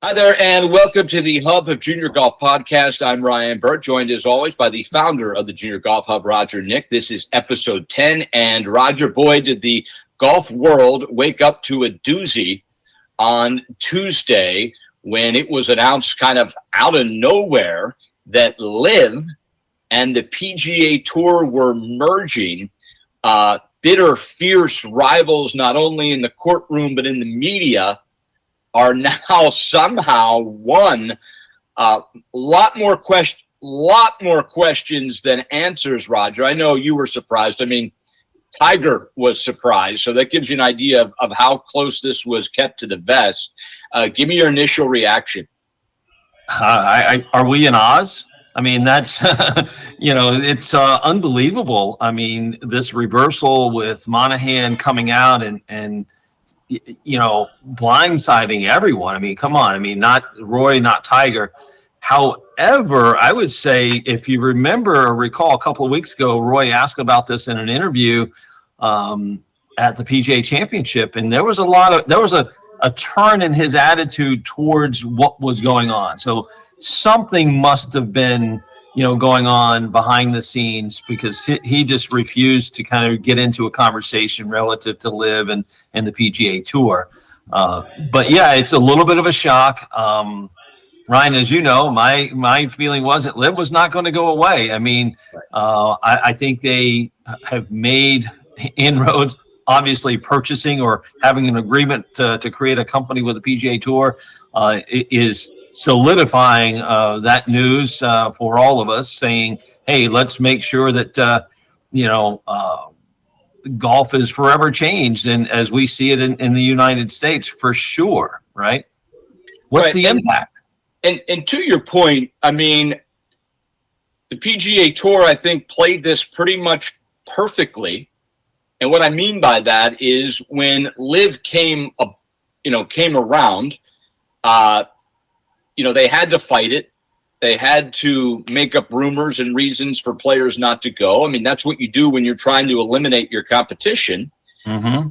Hi there, and welcome to the Hub of Junior Golf Podcast. I'm Ryan Burt, joined as always by the founder of the Junior Golf Hub, Roger Nick. This is episode 10, and Roger, boy, did the golf world wake up to a doozy on Tuesday when it was announced kind of out of nowhere that LIV and the PGA Tour were merging. Bitter, fierce rivals, not only in the courtroom but in the media, are now somehow won. Lot more questions than answers, Roger. I know you were surprised. I mean, Tiger was surprised, so that gives you an idea of how close this was kept to the vest. Give me your initial reaction. Are we in Oz? I mean, that's, it's unbelievable. I mean, this reversal with Monahan coming out and blindsiding everyone. I mean, come on. I mean, not Roy, not Tiger. However, I would say, if you remember or recall a couple of weeks ago, Roy asked about this in an interview at the PGA Championship, and there was a turn in his attitude towards what was going on. So something must have been going on behind the scenes, because he just refused to kind of get into a conversation relative to LIV and the PGA Tour. But yeah, it's a little bit of a shock. Ryan, as you know, my feeling was that LIV was not going to go away. I mean, I think they have made inroads, obviously purchasing or having an agreement to create a company with the PGA Tour is solidifying that news for all of us, saying, hey, let's make sure that golf is forever changed, and as we see it in the United States, for sure, right? What's the impact? And to your point, I mean, the PGA Tour, I think, played this pretty much perfectly. And what I mean by that is when LIV came around, they had to fight it. They had to make up rumors and reasons for players not to go. I mean, that's what you do when you're trying to eliminate your competition. Mm-hmm.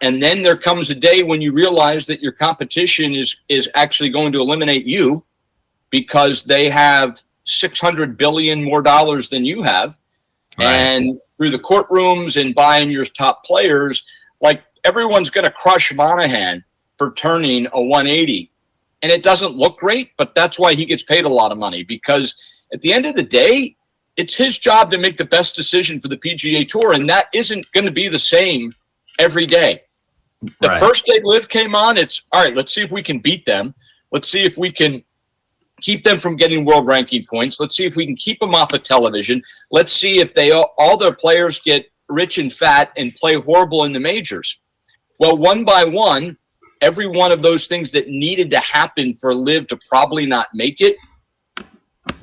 And then there comes a day when you realize that your competition is actually going to eliminate you because they have $600 billion more dollars than you have. Right. And through the courtrooms and buying your top players, like, everyone's going to crush Monahan for turning a 180. And it doesn't look great, but that's why he gets paid a lot of money, because at the end of the day, it's his job to make the best decision for the PGA Tour, and that isn't going to be the same every day. The first day LIV came on, it's, all right, let's see if we can beat them. Let's see if we can keep them from getting world ranking points. Let's see if we can keep them off of television. Let's see if all their players get rich and fat and play horrible in the majors. Well, one by one, every one of those things that needed to happen for LIV to probably not make it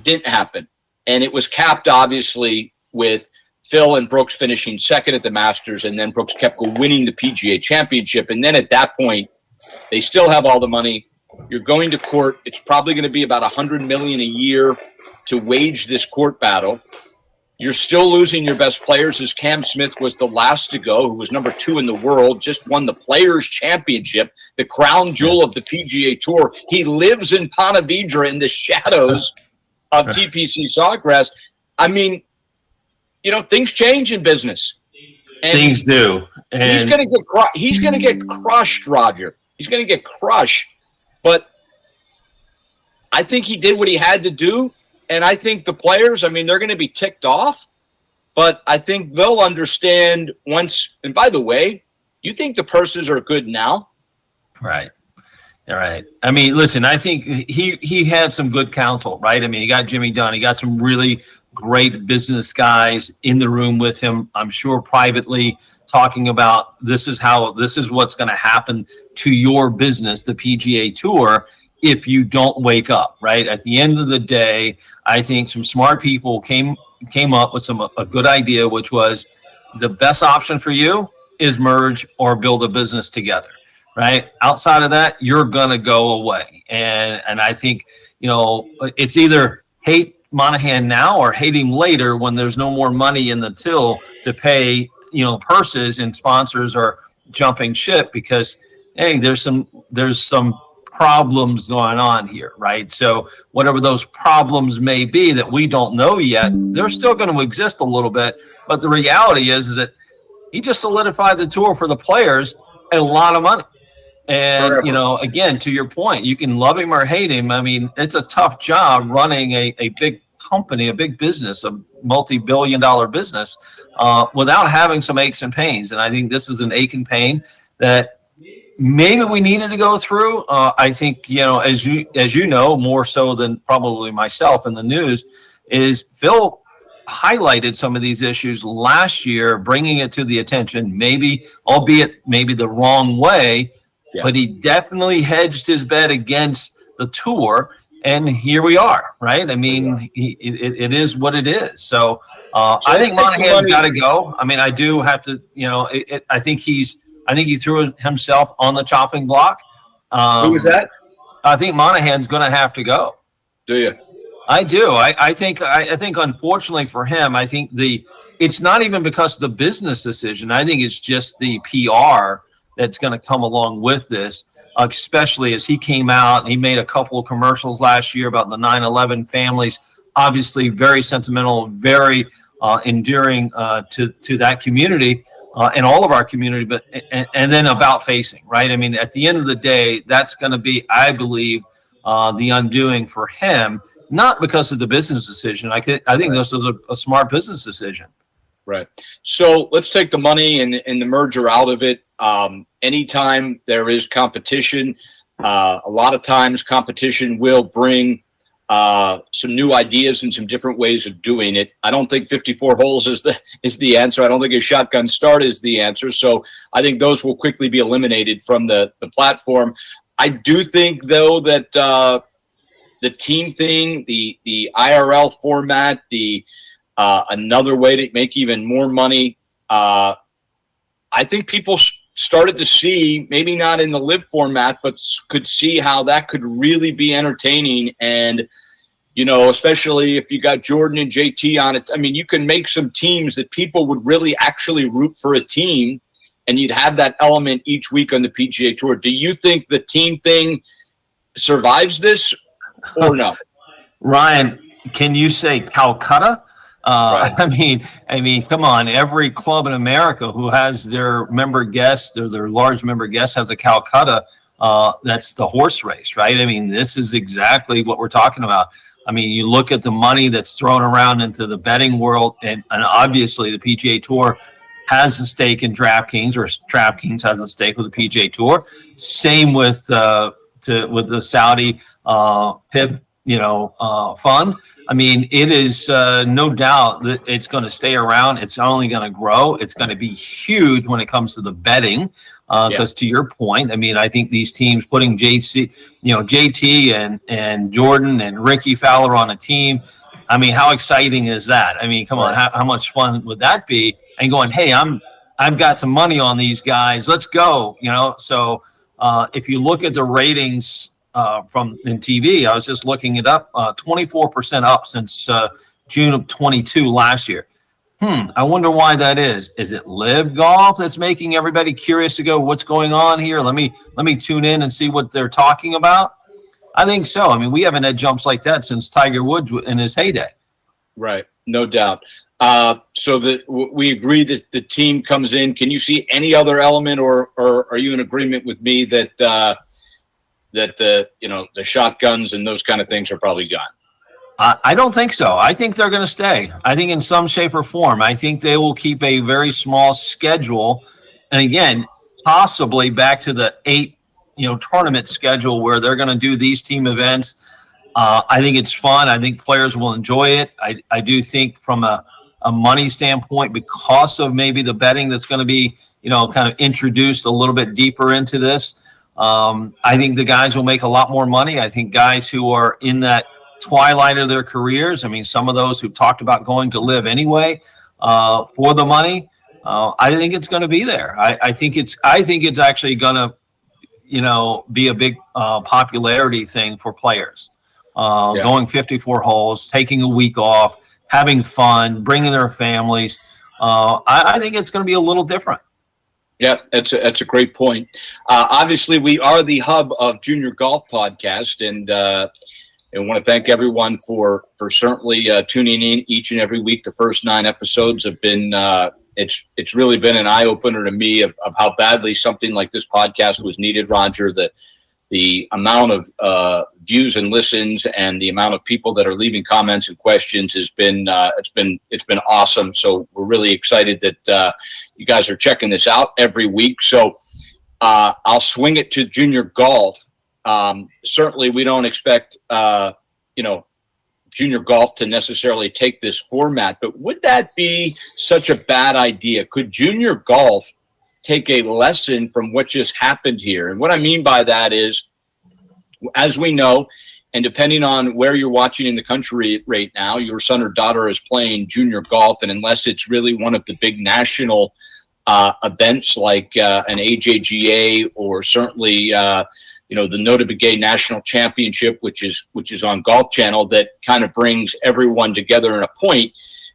didn't happen. And it was capped, obviously, with Phil and Brooks finishing second at the Masters, and then Brooks Koepka winning the PGA Championship. And then at that point, they still have all the money. You're going to court. It's probably going to be about $100 million a year to wage this court battle. You're still losing your best players, as Cam Smith was the last to go, who was number 2 in the world, just won the Players' Championship, the crown jewel of the PGA Tour. He lives in Ponte Vedra in the shadows of TPC Sawgrass. I mean, things change in business. And things do. And he's going to get crushed, Roger. He's going to get crushed. But I think he did what he had to do. And I think the players, I mean, they're going to be ticked off, but I think they'll understand once. And by the way, you think the purses are good now? Right. All right. I mean, listen, I think he had some good counsel, right? I mean, he got Jimmy Dunn. He got some really great business guys in the room with him, I'm sure privately, talking about this is what's going to happen to your business, the PGA Tour, if you don't wake up, right? At the end of the day, I think some smart people came up with a good idea, which was the best option for you is merge or build a business together, right? Outside of that, you're going to go away. And I think, it's either hate Monahan now or hate him later when there's no more money in the till to pay, purses, and sponsors are jumping ship because, hey, there's some problems going on here, right? So whatever those problems may be that we don't know yet, they're still going to exist a little bit. But the reality is that he just solidified the tour for the players a lot of money. And, Forever. you know, again, to your point, you can love him or hate him. I mean, it's a tough job running a big company, a big business, a multi-billion-dollar business without having some aches and pains. And I think this is an ache and pain that maybe we needed to go through. I think, you know, as you know, more so than probably myself in the news, is Phil highlighted some of these issues last year, bringing it to the attention, maybe, albeit maybe the wrong way, but he definitely hedged his bet against the tour. And here we are, right? I mean, it is what it is. So I think Monahan's got to go. I mean, I do have to, you know, I think he threw himself on the chopping block. Who was that? I think Monahan's going to have to go. Do you? I do. I think unfortunately for him, I think it's not even because of the business decision. I think it's just the PR that's going to come along with this, especially as he came out and he made a couple of commercials last year about the 9/11 families, obviously very sentimental, very endearing to that community and all of our community, but and then about facing, right? I mean, at the end of the day, that's going to be, I believe, the undoing for him. Not because of the business decision. I think this is a smart business decision. Right. So let's take the money and the merger out of it. Anytime there is competition, a lot of times competition will bring some new ideas and some different ways of doing it. I don't think 54 holes is the answer. I don't think a shotgun start is the answer. So I think those will quickly be eliminated from the platform. I do think, though, that the team thing, the IRL format, another way to make even more money. I think people started to see, maybe not in the live format, but could see how that could really be entertaining. And, you know, especially if you got Jordan and JT on it, I mean, you can make some teams that people would really actually root for a team, and you'd have that element each week on the PGA Tour. Do you think the team thing survives this? Or no? Ryan, can you say Calcutta? Right. I mean, come on. Every club in America who has their member guest or their large member guest has a Calcutta. That's the horse race, right? I mean, this is exactly what we're talking about. I mean, you look at the money that's thrown around into the betting world, and obviously the PGA Tour has a stake in DraftKings, or DraftKings has a stake with the PGA Tour. Same with the Saudi PIF, fund. I mean, it is no doubt that it's going to stay around. It's only going to grow. It's going to be huge when it comes to the betting. Because to your point, I mean, I think these teams putting JT and Jordan and Ricky Fowler on a team. I mean, how exciting is that? I mean, come on, how much fun would that be? And going, hey, I've got some money on these guys. Let's go. So if you look at the ratings from in TV, I was just looking it up, 24% up since June of 22 last year. I wonder why that is. Is it live golf that's making everybody curious to go, what's going on here? Let me tune in and see what they're talking about. I think so. I mean, we haven't had jumps like that since Tiger Woods in his heyday. Right. No doubt. So we agree that the team comes in. Can you see any other element, or are you in agreement with me that the shotguns and those kind of things are probably gone? I don't think so. I think they're going to stay. I think in some shape or form. I think they will keep a very small schedule. And again, possibly back to the 8, tournament schedule where they're going to do these team events. I think it's fun. I think players will enjoy it. I do think from a money standpoint, because of maybe the betting that's going to be, kind of introduced a little bit deeper into this. I think the guys will make a lot more money. I think guys who are in that twilight of their careers, I mean, some of those who've talked about going to live anyway for the money, I think it's going to be there. I think it's actually going to, be a big popularity thing for players. Going 54 holes, taking a week off, having fun, bringing their families. I think it's going to be a little different. Yeah, that's a great point. Obviously, we are the hub of Junior Golf Podcast, and I want to thank everyone for certainly tuning in each and every week. The first 9 episodes have been it's really been an eye opener to me of how badly something like this podcast was needed, Roger. The amount of views and listens and the amount of people that are leaving comments and questions has been it's been awesome. So we're really excited that you guys are checking this out every week. So I'll swing it to junior golf. Certainly, we don't expect junior golf to necessarily take this format, but would that be such a bad idea? Could junior golf take a lesson from what just happened here? And what I mean by that is, as we know, and depending on where you're watching in the country right now, your son or daughter is playing junior golf, and unless it's really one of the big national events like an AJGA or certainly the Nota Begay National Championship, which is on Golf Channel, that kind of brings everyone together in a point,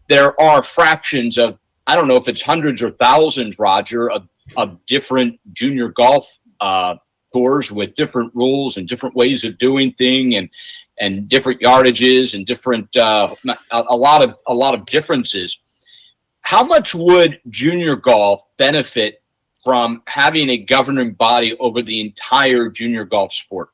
there are fractions of, I don't know if it's hundreds or thousands, Roger, of different junior golf tours with different rules and different ways of doing things and different yardages and different a lot of differences. How much would junior golf benefit from having a governing body over the entire junior golf sport?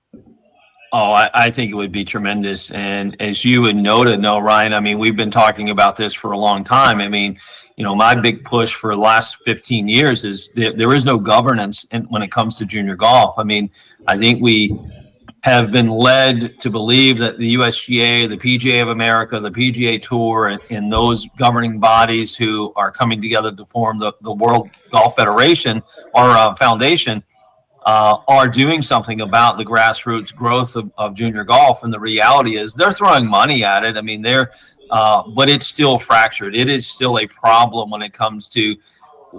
Oh, I think it would be tremendous. And as you would know, Ryan, I mean, we've been talking about this for a long time. I mean, my big push for the last 15 years is there is no governance when it comes to junior golf. I mean, I think we have been led to believe that the USGA, the PGA of America, the PGA Tour, and those governing bodies who are coming together to form the World Golf Federation or Foundation are doing something about the grassroots growth of junior golf. And the reality is they're throwing money at it. I mean, but it's still fractured. It is still a problem when it comes to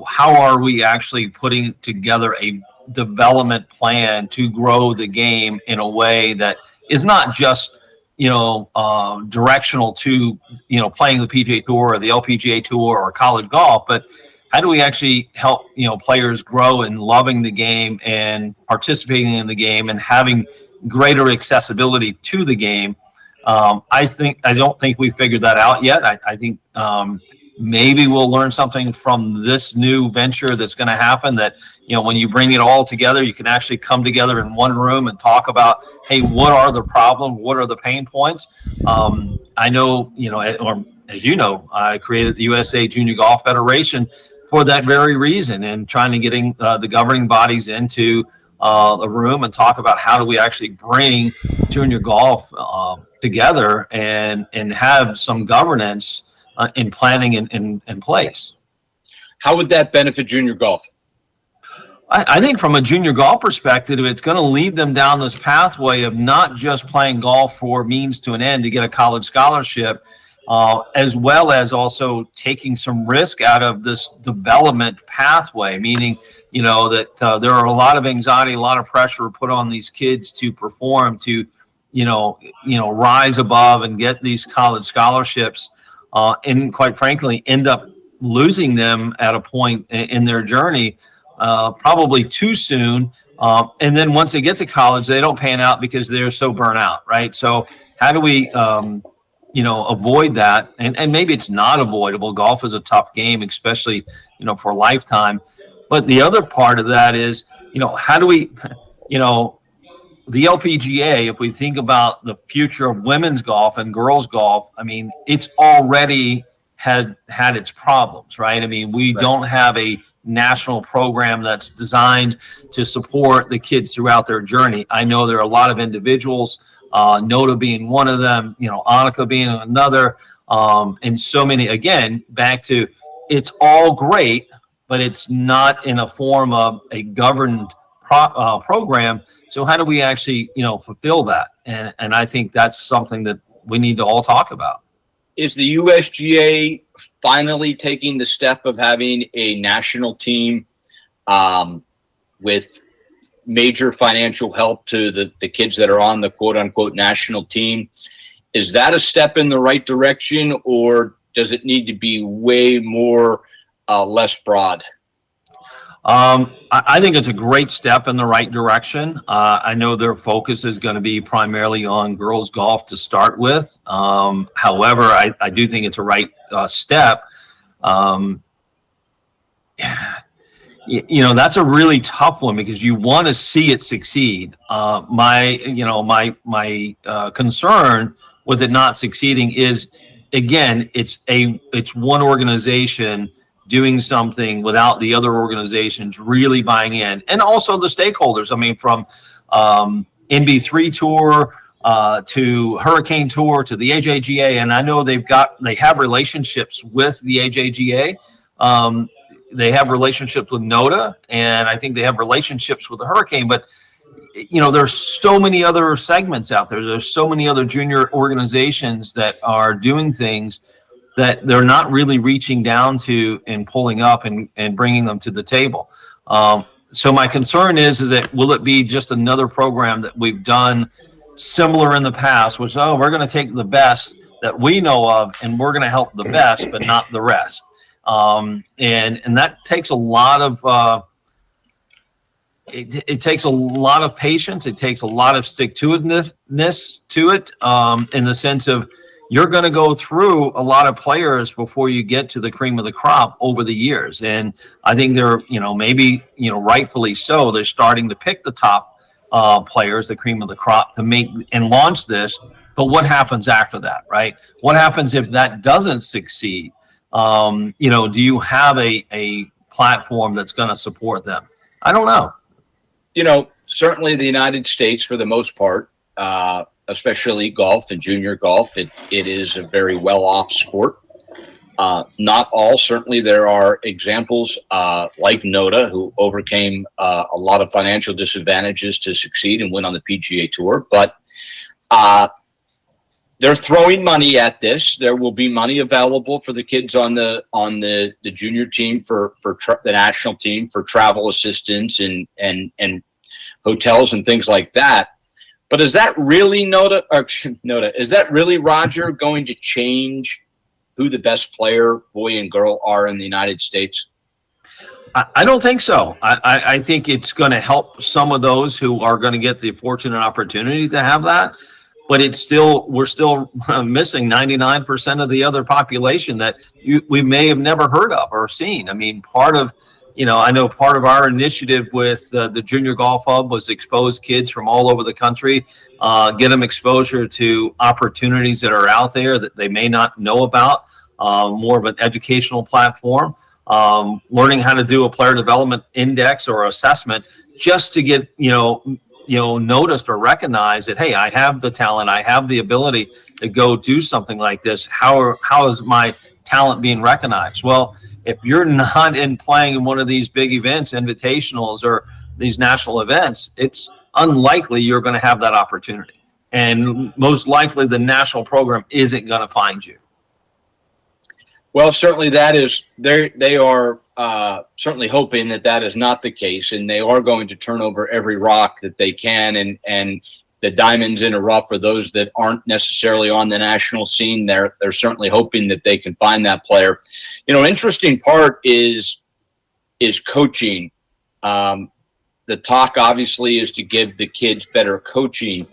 how are we actually putting together a development plan to grow the game in a way that is not just directional to playing the PGA Tour or the LPGA Tour or college golf, but how do we actually help players grow in loving the game and participating in the game and having greater accessibility to the game? I don't think we figured that out yet. I think maybe we'll learn something from this new venture that's going to happen, that when you bring it all together, you can actually come together in one room and talk about, hey, what are the problems? What are the pain points? I know, or as you know, I created the USA Junior Golf Federation for that very reason, and trying to getting the governing bodies into a room and talk about how do we actually bring junior golf together and have some governance in planning in place. How would that benefit junior golf? I think from a junior golf perspective, it's going to lead them down this pathway of not just playing golf for means to an end to get a college scholarship, as well as also taking some risk out of this development pathway, meaning, that there are a lot of anxiety, a lot of pressure put on these kids to perform, to, rise above and get these college scholarships, and quite frankly, end up losing them at a point in their journey, probably too soon. And then once they get to college, they don't pan out because they're so burnt out, right? So how do we, avoid that? And maybe it's not avoidable. Golf is a tough game, especially, for a lifetime. But the other part of that is, how do we, the LPGA, if we think about the future of women's golf and girls golf, I mean, it's already had its problems, right? I mean, we don't have a national program that's designed to support the kids throughout their journey. I know there are a lot of individuals, Nota being one of them, Annika being another, and so many, again, back to it's all great, but it's not in a form of a governed program. So how do we actually, fulfill that? And I think that's something that we need to all talk about. Is the USGA finally taking the step of having a national team with major financial help to the kids that are on the quote-unquote national team? Is that a step in the right direction, or does it need to be way more less broad? I think it's a great step in the right direction. I know their focus is going to be primarily on girls golf to start with. However, I do think it's a right step. That's a really tough one because you want to see it succeed. My concern with it not succeeding is, again, it's one organization doing something without the other organizations really buying in, and also the stakeholders. I mean, from NB3 Tour to Hurricane Tour to the AJGA, and I know they have relationships with the AJGA. They have relationships with NOTA, and I think they have relationships with the Hurricane. But there's so many other segments out there. There's so many other junior organizations that are doing things that they're not really reaching down to and pulling up and bringing them to the table. So my concern is that will it be just another program that we've done similar in the past, which, we're going to take the best that we know of and we're going to help the best, but not the rest. And that takes a lot of it takes a lot of patience. It takes a lot of stick-to-itiveness to it, in the sense of you're going to go through a lot of players before you get to the cream of the crop over the years. And I think they're, maybe, rightfully so, they're starting to pick the top players, the cream of the crop, to make and launch this. But what happens after that, right? What happens if that doesn't succeed? Do you have a platform that's going to support them? I don't know. Certainly the United States, for the most part, especially golf and junior golf, it is a very well-off sport. Not all. Certainly there are examples like NOTA, who overcame a lot of financial disadvantages to succeed and win on the PGA Tour. But they're throwing money at this. There will be money available for the kids on the junior team, for the national team, for travel assistance and hotels and things like that. But is that really NOTA? Is that really, Roger, going to change who the best player, boy and girl, are in the United States? I don't think so. I think it's going to help some of those who are going to get the fortunate opportunity to have that. But we're still missing 99% of the other population that we may have never heard of or seen. I mean, I know part of our initiative with the Junior Golf Hub was expose kids from all over the country, get them exposure to opportunities that are out there that they may not know about, more of an educational platform, learning how to do a player development index or assessment just to get, noticed or recognized that, hey, I have the talent, I have the ability to go do something like this. How is my talent being recognized? Well, if you're not playing in one of these big events, invitationals or these national events, it's unlikely you're going to have that opportunity. And most likely the national program isn't going to find you. Well, certainly they are certainly hoping that is not the case, and they are going to turn over every rock that they can, and the diamonds in a rough for those that aren't necessarily on the national scene. They're certainly hoping that they can find that player. Interesting part is coaching. The talk obviously is to give the kids better coaching.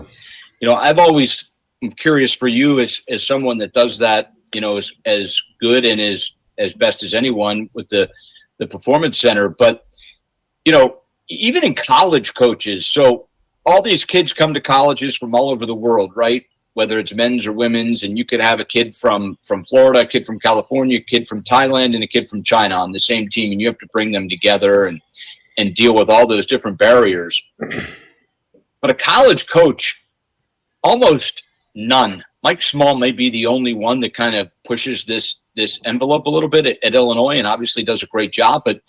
I'm curious for you as someone that does that, as good and as best as anyone with the Performance Center. But, even in college coaches, so all these kids come to colleges from all over the world, right? Whether it's men's or women's, and you could have a kid from Florida, a kid from California, a kid from Thailand, and a kid from China on the same team, and you have to bring them together and deal with all those different barriers. But a college coach, almost none. Mike Small may be the only one that kind of pushes this envelope a little bit at Illinois, and obviously does a great job. But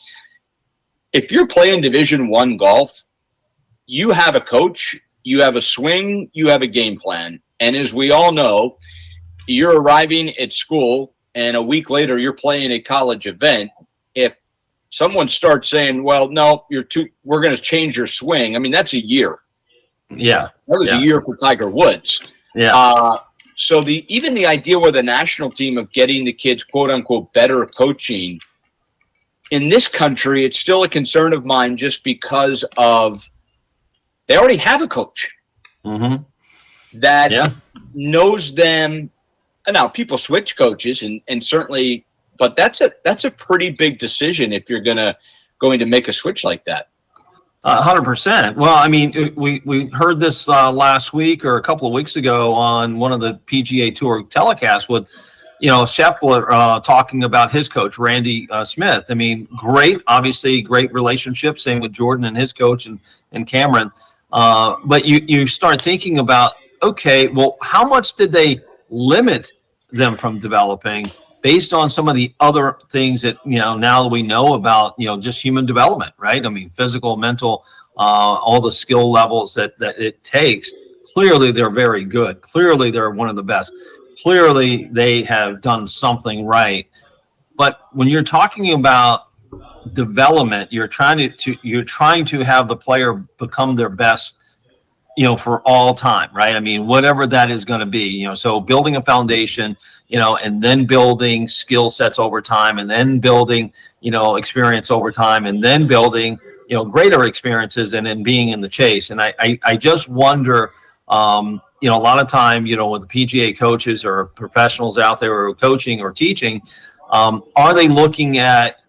if you're playing Division I golf, you have a coach, you have a swing, you have a game plan. And as we all know, you're arriving at school and a week later you're playing a college event. If someone starts saying, well, no, we're going to change your swing, I mean, that's a year. Yeah. That was a year for Tiger Woods. Yeah. So even the idea with the national team of getting the kids, quote unquote, better coaching, in this country, it's still a concern of mine just because of they already have a coach that knows them. And now people switch coaches and certainly, but that's a pretty big decision if you're going to make a switch like that. 100%. Well, I mean, we heard this last week or a couple of weeks ago on one of the PGA Tour telecasts with, Scheffler talking about his coach, Randy Smith. I mean, obviously great relationship. Same with Jordan and his coach and Cameron. But you start thinking about, okay, well, how much did they limit them from developing based on some of the other things that, now that we know about, just human development, right? I mean, physical, mental, all the skill levels that it takes. Clearly, they're very good. Clearly, they're one of the best. Clearly, they have done something right. But when you're talking about development, you're trying to have the player become their best, for all time, right? I mean, whatever that is going to be, so building a foundation, and then building skill sets over time, and then building, experience over time, and then building, greater experiences, and then being in the chase. And I just wonder, a lot of time, with the PGA coaches or professionals out there who are coaching or teaching, are they looking at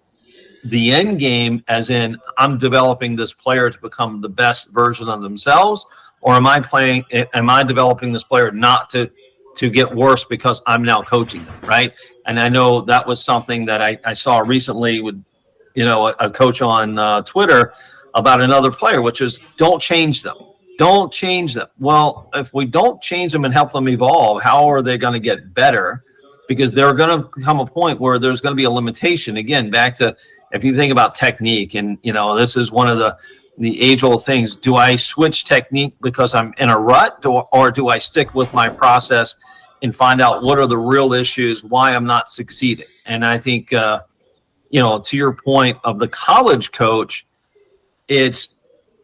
the end game as in I'm developing this player to become the best version of themselves, or am I developing this player not to get worse because I'm now coaching them, right? And I know that was something that I saw recently with, a coach on Twitter about another player, which is don't change them. Don't change them. Well, if we don't change them and help them evolve, how are they going to get better? Because they're going to come a point where there's going to be a limitation. Again, back to if you think about technique, and this is one of the age-old things. Do I switch technique because I'm in a rut, or do I stick with my process and find out what are the real issues, why I'm not succeeding? And I think, to your point of the college coach, it's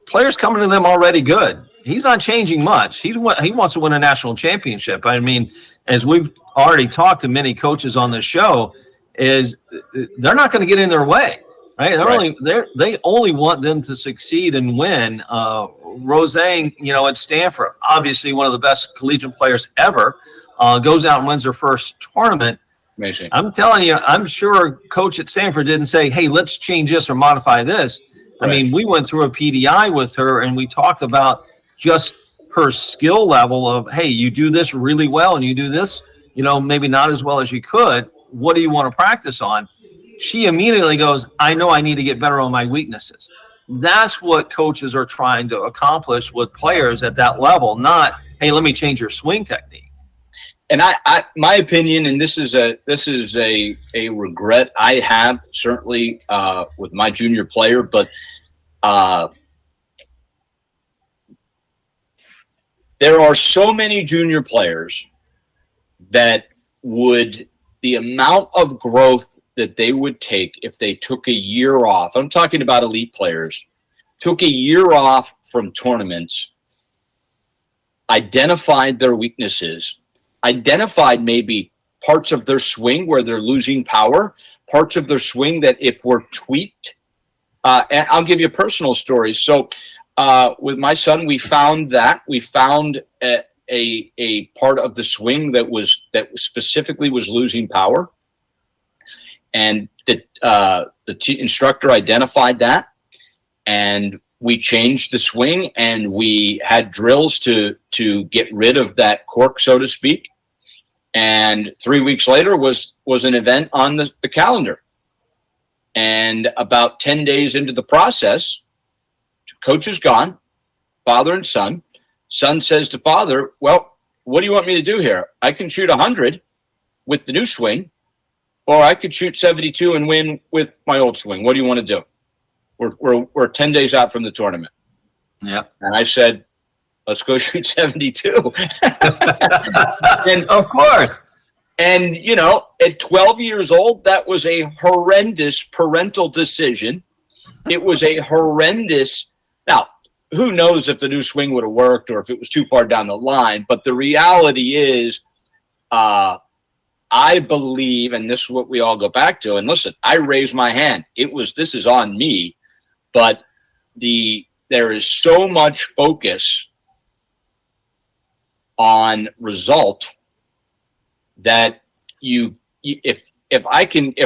players coming to them already good. He's not changing much. He wants to win a national championship. I mean, as we've already talked to many coaches on this show, is they're not going to get in their way. Right? They only want them to succeed and win. Roseanne, at Stanford, obviously one of the best collegiate players ever, goes out and wins her first tournament. Amazing. I'm telling you, I'm sure coach at Stanford didn't say, hey, let's change this or modify this. Right. I mean, we went through a PDI with her and we talked about just her skill level of, hey, you do this really well and you do this, maybe not as well as you could. What do you want to practice on? She immediately goes, I know I need to get better on my weaknesses. That's what coaches are trying to accomplish with players at that level, not, hey, let me change your swing technique. And my opinion, and this is a regret I have certainly with my junior player, but there are so many junior players that the amount of growth that they would take if they took a year off. I'm talking about elite players, took a year off from tournaments, identified their weaknesses, identified maybe parts of their swing where they're losing power, parts of their swing that if were tweaked, and I'll give you a personal story. So with my son, we found a part of the swing that specifically was losing power. And the instructor identified that, and we changed the swing, and we had drills to get rid of that cork, so to speak. And 3 weeks later was an event on the calendar. And about 10 days into the process, coach is gone, father and son. Son says to father, well, what do you want me to do here? I can shoot 100 with the new swing, or I could shoot 72 and win with my old swing. What do you want to do? We're 10 days out from the tournament. Yeah. And I said, let's go shoot 72. And of course. And, at 12 years old, that was a horrendous parental decision. It was a horrendous. Now, who knows if the new swing would have worked or if it was too far down the line. But the reality is, I believe, and this is what we all go back to, and listen, I raised my hand. This is on me, but there is so much focus on result that if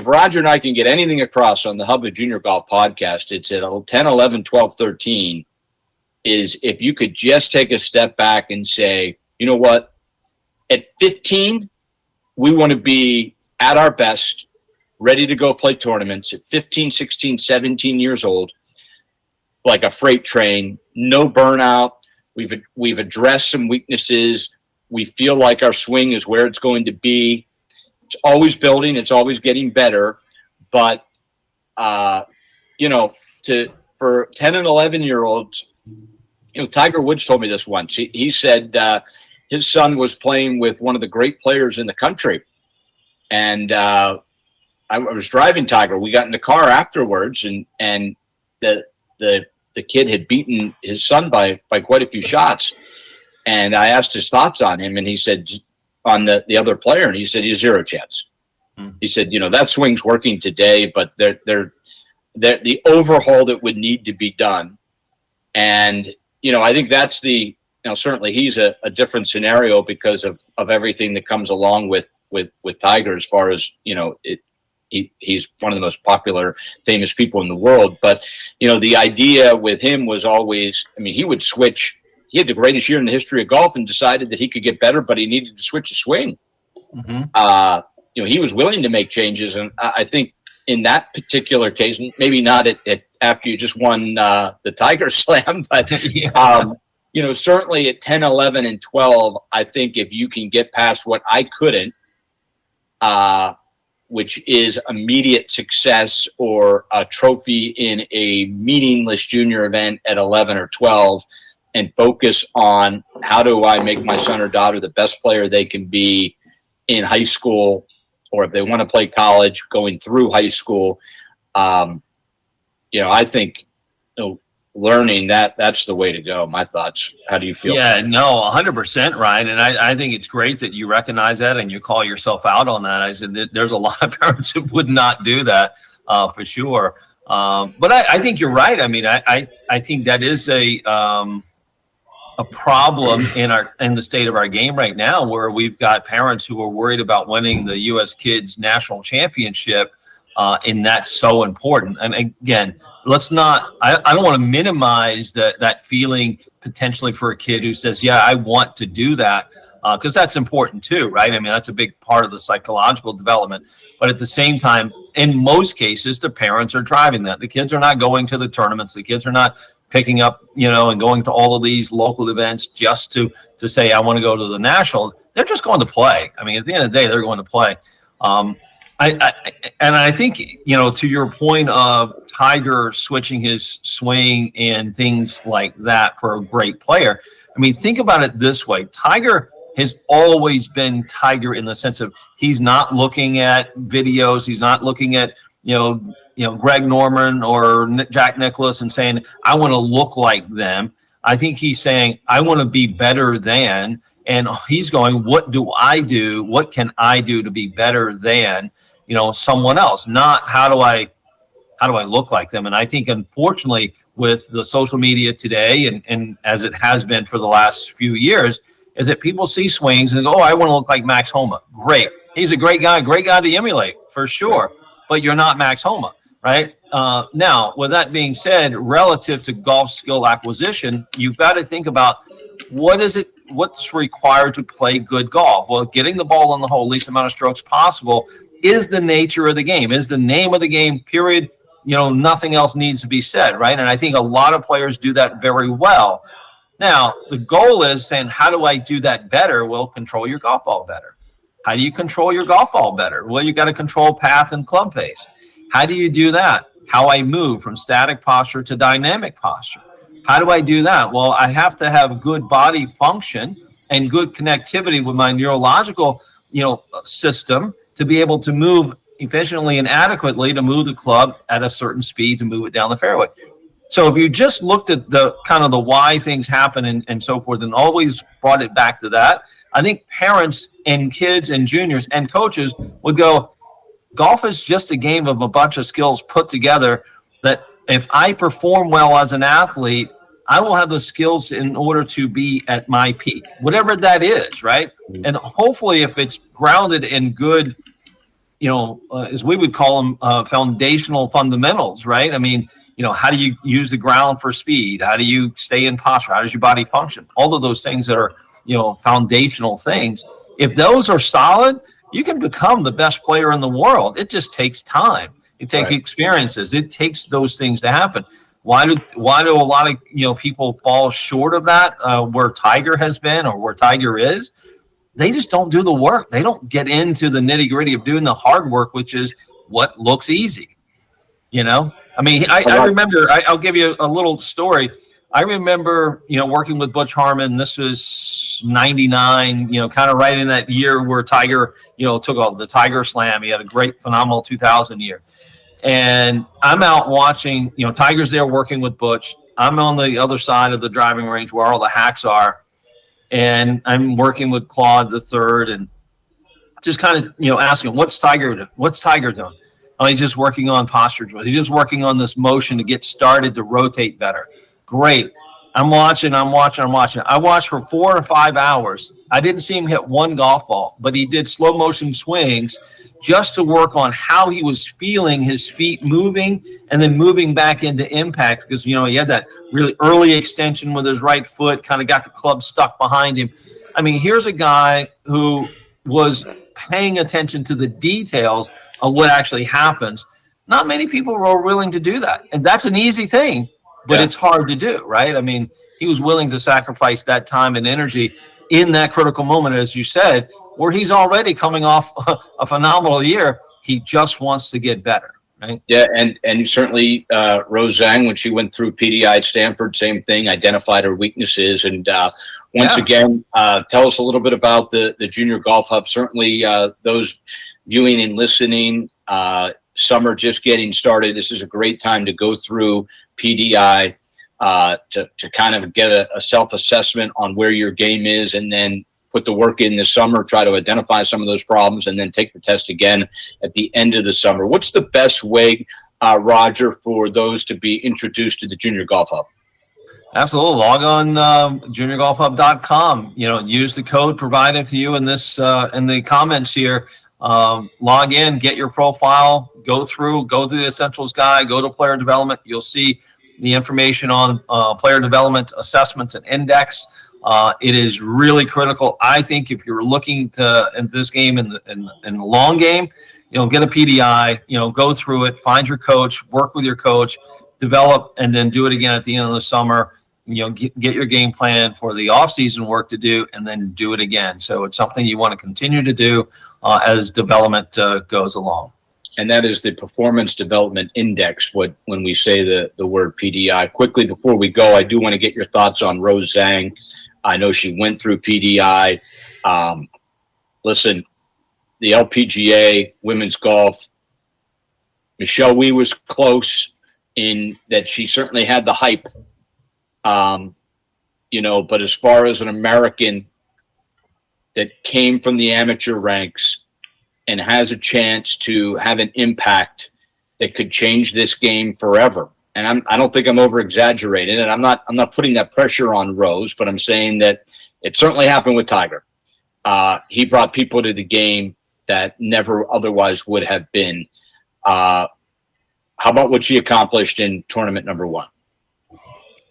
Roger and I can get anything across on the Hub of Junior Golf podcast, it's at 10, 11, 12, 13, is if you could just take a step back and say, you know what, at 15, we want to be at our best, ready to go play tournaments at 15, 16, 17 years old, like a freight train, no burnout. We've addressed some weaknesses. We feel like our swing is where it's going to be. It's always building. It's always getting better. But, for 10 and 11-year-olds, Tiger Woods told me this once. He said his son was playing with one of the great players in the country. And I was driving Tiger. We got in the car afterwards, and the kid had beaten his son by quite a few shots. And I asked his thoughts on him, and he said, on the other player, and he said, he's zero chance. He said, that swing's working today, but they're the overhaul that would need to be done. And, I think that's certainly he's a different scenario because of everything that comes along with Tiger, as far as, he's one of the most popular, famous people in the world. But, the idea with him was always, he would switch. He had the greatest year in the history of golf and decided that he could get better, but he needed to switch his swing. He was willing to make changes. And I think in that particular case, maybe not after you just won the Tiger Slam, but, certainly at 10, 11, and 12, I think if you can get past what I couldn't, which is immediate success or a trophy in a meaningless junior event at 11 or 12, and focus on how do I make my son or daughter the best player they can be in high school, or if they want to play college, going through high school. I think learning that's the way to go. My thoughts. How do you feel? Yeah, no, 100%, Ryan. And I think it's great that you recognize that and you call yourself out on that. I said that there's a lot of parents who would not do that for sure. But I think you're right. I think that is a problem in the state of our game right now, where we've got parents who are worried about winning the U.S. Kids National Championship, and that's so important. And again, I don't want to minimize that feeling potentially for a kid who says, yeah, I want to do that, because that's important too, right? That's a big part of the psychological development. But at the same time, in most cases, the parents are driving that. The kids are not going to the tournaments. The kids are not picking up, and going to all of these local events just to say, I want to go to the national. They're just going to play. At the end of the day, they're going to play. I think, to your point of Tiger switching his swing and things like that for a great player. Think about it this way. Tiger has always been Tiger in the sense of he's not looking at videos. He's not looking at, Greg Norman or Jack Nicklaus and saying, I want to look like them. I think he's saying, I want to be better than, and he's going, what do I do? What can I do to be better than, someone else? Not how do I look like them? And I think, unfortunately, with the social media today, and as it has been for the last few years, is that people see swings and go, oh, I want to look like Max Homa. Great. He's a great guy to emulate, for sure. But you're not Max Homa. Right? Now, with that being said, relative to golf skill acquisition, you've got to think about what's required to play good golf. Well, getting the ball in the hole, least amount of strokes possible, is the nature of the game, is the name of the game, period. Nothing else needs to be said, right? And I think a lot of players do that very well. Now, the goal is saying, how do I do that better? Well, control your golf ball better. How do you control your golf ball better? Well, you got to control path and club pace. How do you do that? How I move from static posture to dynamic posture. How do I do that? Well, I have to have good body function and good connectivity with my neurological, system to be able to move efficiently and adequately to move the club at a certain speed to move it down the fairway. So if you just looked at the kind of the why things happen and so forth and always brought it back to that, I think parents and kids and juniors and coaches would go, golf is just a game of a bunch of skills put together that if I perform well as an athlete, I will have the skills in order to be at my peak, whatever that is, right? And hopefully if it's grounded in good, as we would call them, foundational fundamentals, right? I mean, how do you use the ground for speed? How do you stay in posture? How does your body function? All of those things that are, foundational things. If those are solid, you can become the best player in the world. It just takes time. It takes experiences. It takes those things to happen. Why do a lot of people fall short of that? Where Tiger has been or where Tiger is, they just don't do the work. They don't get into the nitty gritty of doing the hard work, which is what looks easy. I mean, I remember. I'll give you a little story. I remember, working with Butch Harmon. This was '99. Kind of right in that year where Tiger, took all the Tiger Slam. He had a great, phenomenal 2000 year. And I'm out watching, Tiger's there working with Butch. I'm on the other side of the driving range where all the hacks are. And I'm working with Claude the third and just kind of, asking, what's Tiger doing? Oh, he's just working on posture drill. He's just working on this motion to get started to rotate better. Great. I'm watching. I watched for 4 or 5 hours. I didn't see him hit one golf ball, but he did slow motion swings just to work on how he was feeling his feet moving and then moving back into impact because, he had that really early extension with his right foot, kind of got the club stuck behind him. I mean, here's a guy who was paying attention to the details of what actually happens. Not many people are willing to do that. And that's an easy thing, but it's hard to do, right? I mean, he was willing to sacrifice that time and energy in that critical moment, as you said, where he's already coming off a phenomenal year. He just wants to get better, right? Yeah, and certainly Rose Zhang, when she went through PDI at Stanford, same thing, identified her weaknesses. And once again, tell us a little bit about the Junior Golf Hub. Certainly those viewing and listening, summer just getting started. This is a great time to go through PDI to kind of get a self-assessment on where your game is and then put the work in this summer, try to identify some of those problems, and then take the test again at the end of the summer. What's the best way, Roger, for those to be introduced to the Junior Golf Hub? Absolutely. Log on juniorgolfhub.com. Use the code provided to you in this in the comments here. Log in, get your profile, go through the essentials guide, go to player development. You'll see the information on player development assessments and index. It is really critical. I think if you're looking to in this game in the long game, get a PDI, go through it, find your coach, work with your coach, develop, and then do it again at the end of the summer. Get your game plan for the off-season work to do, and then do it again. So it's something you want to continue to do as development goes along. And that is the Performance Development Index, when we say the word PDI. Quickly, before we go, I do want to get your thoughts on Rose Zhang. I know she went through PDI. Listen, the LPGA, women's golf, Michelle Wie was close in that she certainly had the hype. But as far as an American that came from the amateur ranks and has a chance to have an impact that could change this game forever. And I don't think I'm over exaggerating, and I'm not putting that pressure on Rose, but I'm saying that it certainly happened with Tiger. He brought people to the game that never otherwise would have been. How about what she accomplished in tournament number 1?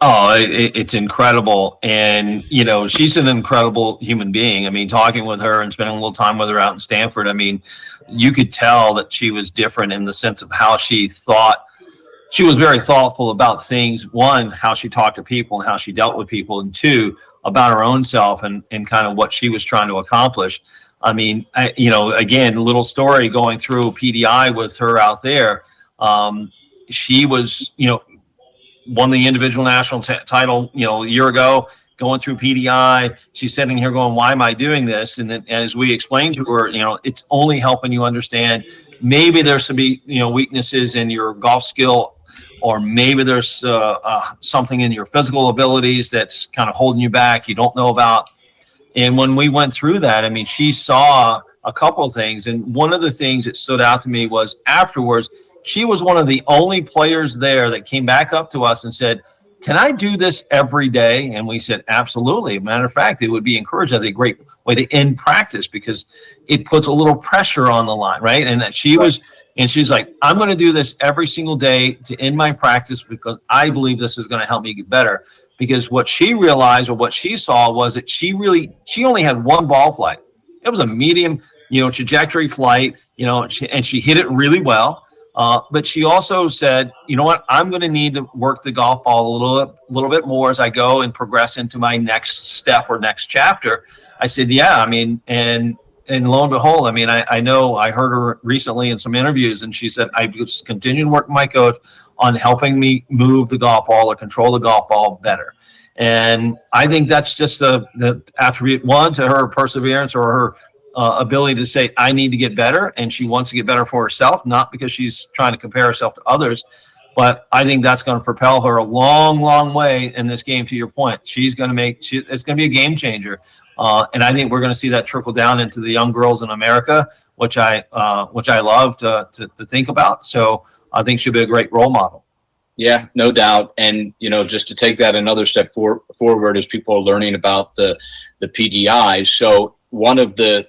Oh, it's incredible. And, she's an incredible human being. I mean, talking with her and spending a little time with her out in Stanford, I mean, you could tell that she was different in the sense of how she thought. She was very thoughtful about things. One, how she talked to people and how she dealt with people. And two, about her own self and kind of what she was trying to accomplish. I mean, again, a little story going through PDI with her out there. She was, won the individual national title, a year ago, going through PDI. She's sitting here going, why am I doing this? And then as we explained to her, it's only helping you understand maybe there's some weaknesses in your golf skill, or maybe there's something in your physical abilities that's kind of holding you back you don't know about. And when we went through that, I mean, she saw a couple of things. And one of the things that stood out to me was afterwards, she was one of the only players there that came back up to us and said, can I do this every day? And we said, absolutely. Matter of fact, it would be encouraged as a great way to end practice because it puts a little pressure on the line, right? And she's like, I'm going to do this every single day to end my practice because I believe this is going to help me get better. Because what she realized or what she saw was that she only had one ball flight. It was a medium, trajectory flight, and she hit it really well. But she also said, you know what, I'm going to need to work the golf ball a little bit more as I go and progress into my next step or next chapter. I said, yeah, I mean, and lo and behold, I mean, I know I heard her recently in some interviews, and she said, I've just continued to work with my coach on helping me move the golf ball or control the golf ball better. And I think that's just the attribute, one, to her perseverance or her ability to say, I need to get better. And she wants to get better for herself, not because she's trying to compare herself to others. But I think that's going to propel her a long, long way in this game, to your point. It's going to be a game changer. And I think we're going to see that trickle down into the young girls in America, which I love to think about. So I think she'll be a great role model. Yeah, no doubt. And, just to take that another step forward as people are learning about the PDI. So one of the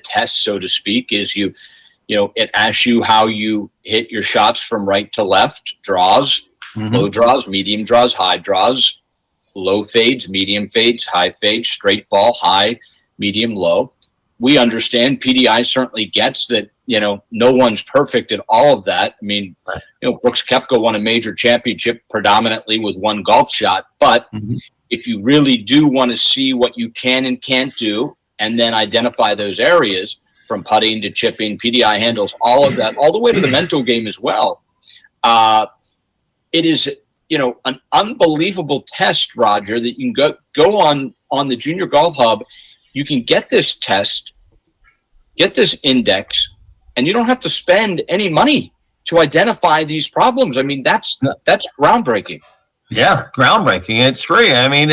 tests, so to speak, is it asks you how you hit your shots from right to left, draws, low draws, medium draws, high draws, low fades, medium fades, high fades, straight ball, high, medium, low. We understand PDI certainly gets that, no one's perfect at all of that. I mean, Brooks Koepka won a major championship predominantly with one golf shot. But if you really do want to see what you can and can't do, and then identify those areas from putting to chipping, PDI handles, all of that, all the way to the mental game as well. It is, an unbelievable test, Roger, that you can go on the Junior Golf Hub. You can get this test, get this index, and you don't have to spend any money to identify these problems. I mean, that's groundbreaking. Yeah, groundbreaking. It's free. I mean,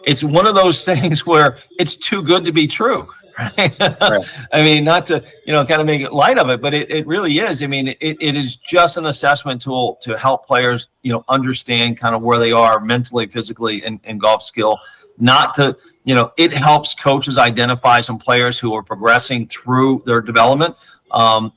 it's one of those things where it's too good to be true, right? Right. I mean, not to, kind of make it light of it, but it really is. I mean, it is just an assessment tool to help players, understand kind of where they are mentally, physically, and golf skill. Not to, it helps coaches identify some players who are progressing through their development.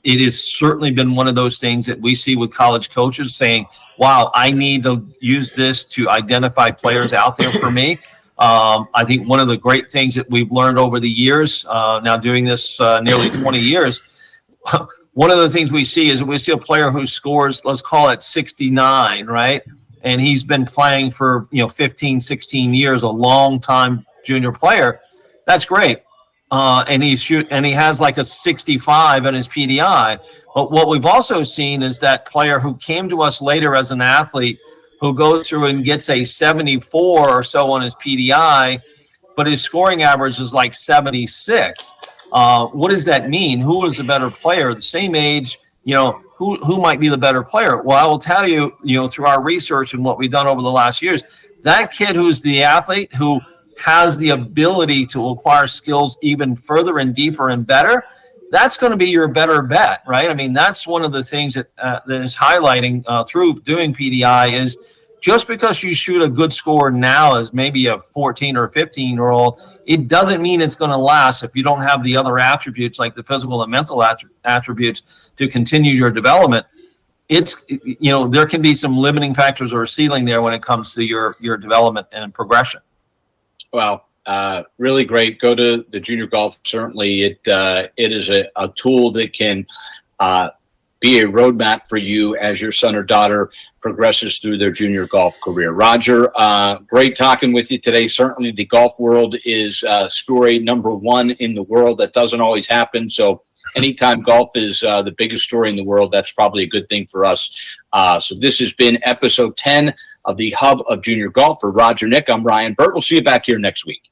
It has certainly been one of those things that we see with college coaches saying, wow, I need to use this to identify players out there for me. I think one of the great things that we've learned over the years, now doing this nearly 20 years, one of the things we see is we see a player who scores, let's call it 69, right? And he's been playing for, 15, 16 years, a long time junior player. That's great. And he has like a 65 in his PDI. But what we've also seen is that player who came to us later as an athlete who goes through and gets a 74 or so on his PDI, but his scoring average is like 76. What does that mean? Who is the better player? The same age, who might be the better player? Well, I will tell you, through our research and what we've done over the last years, that kid who's the athlete who has the ability to acquire skills even further and deeper and better, that's going to be your better bet, right? I mean, that's one of the things that is highlighting through doing PDI is just because you shoot a good score now as maybe a 14 or 15-year-old, it doesn't mean it's going to last if you don't have the other attributes like the physical and mental attributes to continue your development. It's, there can be some limiting factors or a ceiling there when it comes to your development and progression. Well, really great. Go to the Junior Golf. Certainly, it is a tool that can be a roadmap for you as your son or daughter progresses through their junior golf career. Roger, great talking with you today. Certainly, the golf world is story number one in the world. That doesn't always happen. So anytime golf is the biggest story in the world, that's probably a good thing for us. So this has been episode 10 of the Hub of Junior Golf. For Roger Nick, I'm Ryan Burt. We'll see you back here next week.